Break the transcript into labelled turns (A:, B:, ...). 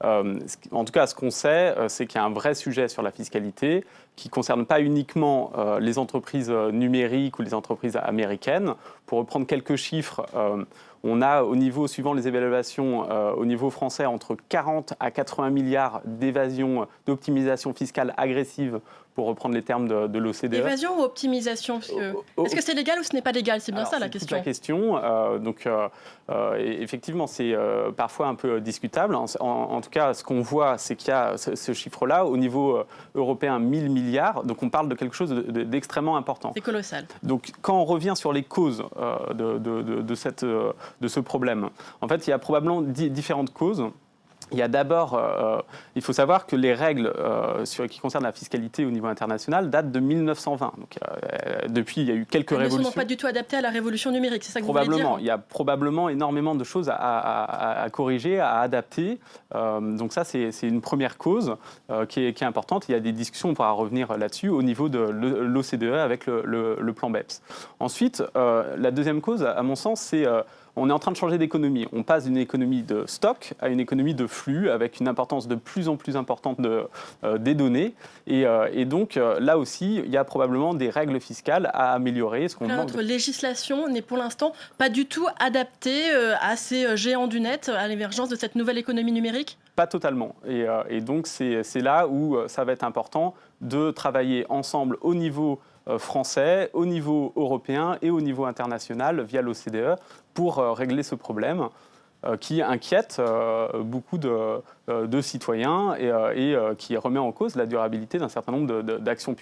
A: En tout cas, ce qu'on sait, c'est qu'il y a un vrai sujet sur la fiscalité qui ne concerne pas uniquement les entreprises numériques ou les entreprises américaines. Pour reprendre quelques chiffres, on a au niveau, suivant les évaluations, au niveau français, entre 40 à 80 milliards d'évasion, d'optimisation fiscale agressive, pour reprendre les termes de l'OCDE.
B: Évasion ou optimisation? Est-ce que c'est légal ou ce n'est pas légal? C'est bien ça la
A: C'est toute
B: question.
A: la question. Effectivement, c'est parfois un peu discutable. En tout cas, ce qu'on voit, c'est qu'il y a ce chiffre-là. Au niveau européen, 1000 milliards. Donc on parle de quelque chose d'extrêmement important.
B: C'est colossal.
A: Donc quand on revient sur les causes de ce problème, en fait, il y a probablement différentes causes. Il y a d'abord, il faut savoir que les règles qui concernent la fiscalité au niveau international datent de 1920. Donc, depuis, il y a eu quelques révolutions.
B: Elles ne sont pas du tout adaptées à la révolution numérique, c'est ça que vous voulez dire?
A: Probablement. Il y a probablement énormément de choses à corriger, à adapter. Donc ça, c'est une première cause qui est importante. Il y a des discussions, on pourra revenir là-dessus, au niveau de l'OCDE avec le plan BEPS. Ensuite, la deuxième cause, à mon sens, c'est... on est en train de changer d'économie. On passe d'une économie de stock à une économie de flux, avec une importance de plus en plus importante des données. Et donc, là aussi, il y a probablement des règles fiscales à améliorer.
B: Notre législation n'est pour l'instant pas du tout adaptée à ces géants du net, à l'émergence de cette nouvelle économie numérique?
A: Pas totalement. Et donc, c'est là où ça va être important de travailler ensemble au niveau français, au niveau européen et au niveau international via l'OCDE pour régler ce problème qui inquiète beaucoup de citoyens et qui remet en cause la durabilité d'un certain nombre d'actions publiques.